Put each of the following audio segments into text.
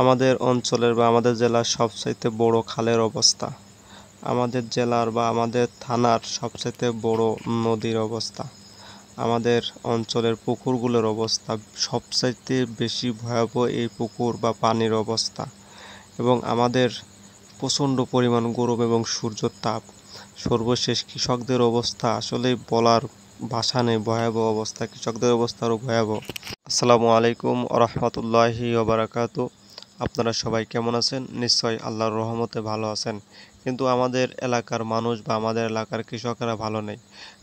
আমাদের অঞ্চলের বা আমাদের জেলার সবচাইতে বড় খালের অবস্থা, আমাদের জেলার বা আমাদের থানার সবচাইতে বড় নদীর অবস্থা, আমাদের অঞ্চলের পুকুরগুলোর অবস্থা, সবচাইতে বেশি ভয়াবহ এই পুকুর বা পানির অবস্থা। এবং আমাদের প্রচণ্ড পরিমাণ গরম এবং সূর্যের তাপ, সর্বশেষ কৃষকদের অবস্থা আসলেই বলার ভাষা নেই। ভয়াবহ অবস্থা, কৃষকদের অবস্থা আরও ভয়াবহ। আসসালামু আলাইকুম রহমতুল্লাহি ওবারাকাতু। আপনারা সবাই কেমন আছেন? নিশ্চয়ই আল্লাহর রহমতে ভালো আছেন। কিন্তু আমাদের এলাকার মানুষ বা আমাদের এলাকার কৃষকেরা ভালো নেই।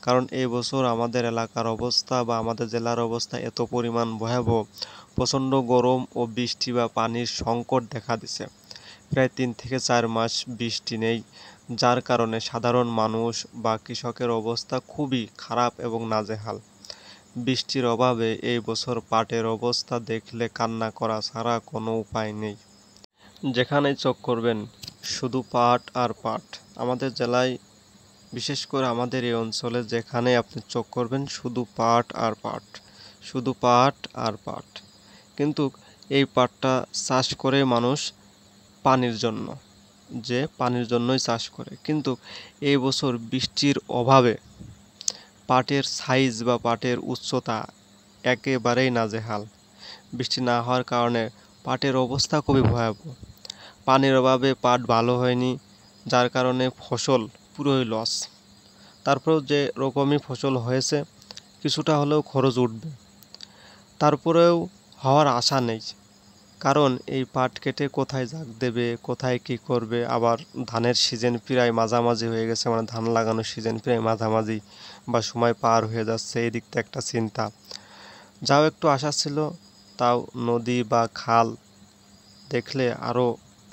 কারণ এই বছর আমাদের এলাকার অবস্থা বা আমাদের জেলার অবস্থা এত পরিমাণ ভয়াবহ, প্রচণ্ড গরম ও বৃষ্টি বা পানির সংকট দেখা দিছে। প্রায় 3 থেকে 4 মাস বৃষ্টি নেই, যার কারণে সাধারণ মানুষ বা কৃষকের অবস্থা খুবই খারাপ এবং নাজেহাল। বৃষ্টির অভাবে এই বছর পাটের অবস্থা দেখলে কান্না করা ছাড়া কোনো উপায় নেই। যেখানেই চোখ করবেন শুধু পাট আর পাট। আমাদের জেলায়, বিশেষ করে আমাদের এই অঞ্চলে যেখানে আপনি চোখ করবেন শুধু পাট আর পাট, শুধু পাট আর পাট। কিন্তু এই পাটটা চাষ করে মানুষ পানির জন্য, যে পানির জন্যই চাষ করে। কিন্তু এই বছর বৃষ্টির অভাবে পাটের সাইজ বা পাটের উচ্চতা একেবারেই নাজেহাল। বৃষ্টি না হওয়ার কারণে পাটের অবস্থা খুবই ভয়াবহ। পানির অভাবে পাট ভালো হয়নি, যার কারণে ফসল পুরোই লস। তারপরেও যে রকমই ফসল হয়েছে, কিছুটা হলেও খরচ উঠবে, তারপরেও হওয়ার আশা নেই। কারণ এই পাট কেটে কোথায় জাগ দেবে, কোথায় কি করবে। আবার ধানের সিজন প্রায় মাঝামাঝি হয়ে গেছে, মানে ধান লাগানোর সিজন প্রায় মাঝামাঝি বা সময় পার হয়ে যাচ্ছে, এই দিকটা একটা চিন্তা। যাও একটু আশা ছিল, তাও নদী বা খাল দেখলে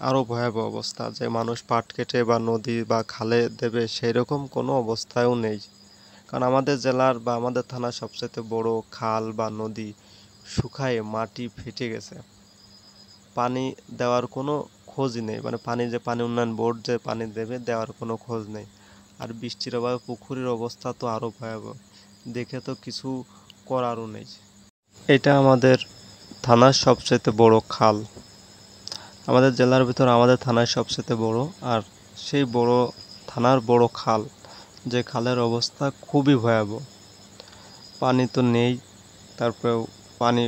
আরও ভয়াবহ অবস্থা, যে মানুষ পাট কেটে বা নদী বা খালে দেবে সেই রকম কোনো অবস্থাও নেই। কারণ আমাদের জেলার বা আমাদের থানার সবচেয়ে বড় খাল বা নদী শুকায়ে মাটি ফেটে গেছে। পানি দেওয়ার কোনো খোঁজই নেই, মানে পানি উন্নয়ন বোর্ড যে পানি দেবে, দেওয়ার কোনো খোঁজ নেই। আর বৃষ্টির অভাবে পুকুরের অবস্থা তো আরও ভয়াবহ, দেখে তো কিছু করারও নেই। এটা আমাদের থানার সবচেয়ে বড় খাল। আমাদের জেলার ভিতর আমাদের থানায় সবচেয়ে বড়, আর সেই বড় থানার বড় খাল, যে খালের অবস্থা খুবই ভয়াবহ। পানি তো নেই, তারপরেও পানি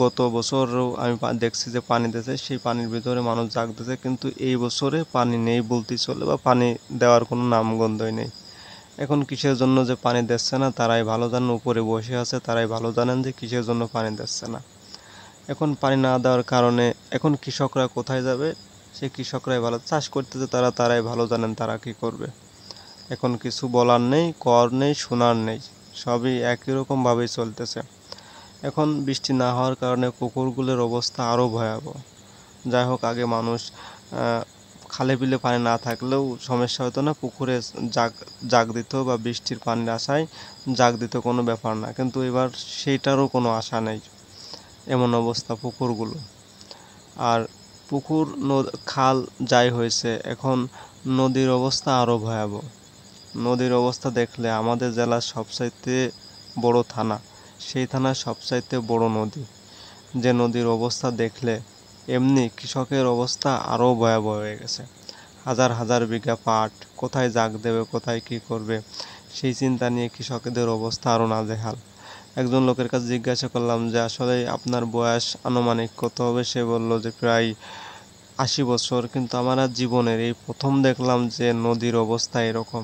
গত বছরও আমি দেখছি যে পানি দিয়েছে, সেই পানির ভিতরে মানুষ জাগ দিয়েছে। কিন্তু এই বছরে পানি নেই বলতেই চলে, বা পানি দেওয়ার কোনো নামগন্ধই নেই। এখন কিসের জন্য যে পানি দিচ্ছে না তারাই ভালো জানেন, উপরে বসে আছে তারাই ভালো জানেন যে কিসের জন্য পানি দিচ্ছে না। এখন পানি না দেওয়ার কারণে এখন কৃষকরা কোথায় যাবে? সে কৃষকরাই ভালো চাষ করতেছে, তারাই ভালো জানেন তারা কি করবে। এখন কিছু বলার নেই, কর নেই, শোনার নেই, সবই একই রকমভাবেই চলতেছে। এখন বৃষ্টি না হওয়ার কারণে পুকুরগুলোর অবস্থা আরও ভয়াবহ। যাই হোক, আগে মানুষ খালে বিলে পানি না থাকলেও সমস্যা হতো না, পুকুরে জাগ দিত বা বৃষ্টির পানির আশায় জাগ দিত, কোনো ব্যাপার না। কিন্তু এবার সেইটারও কোনো আশা নেই, এমন অবস্থা পুকুরগুলো। আর পুকুর খাল যাই হয়েছে, এখন নদীর অবস্থা আরও ভয়াবহ। নদীর অবস্থা দেখলে আমাদের জেলার সবচাইতে বড় থানা, সেই থানার সবচাইতে বড় নদী, যে নদীর অবস্থা দেখলে এমনি কৃষকের অবস্থা আরও ভয়াবহ হয়ে গেছে। হাজার হাজার বিঘা পাট কোথায় জাগ দেবে, কোথায় কি করবে, সেই চিন্তা নিয়ে কৃষকদের অবস্থা আরও নাজেহাল। একজন লোকের কাছে জিজ্ঞাসা করলাম যে আসলে আপনার বয়স আনুমানিক কত হবে? সে বলল যে প্রায় 80 বছর। কিন্তু আমার জীবনের এই প্রথম দেখলাম যে নদীর অবস্থা এরকম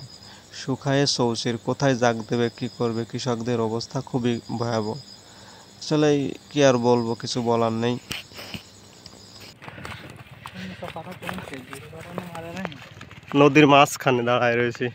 শুকায়ে চৌচির, কোথায় জাগ দেবে, কি করবে। কৃষকদের অবস্থা খুবই ভয়াবহ। আসলে কি আর বলবো, কিছু বলার নেই। নদীর মাঝখানে দাঁড়ায় রয়েছি।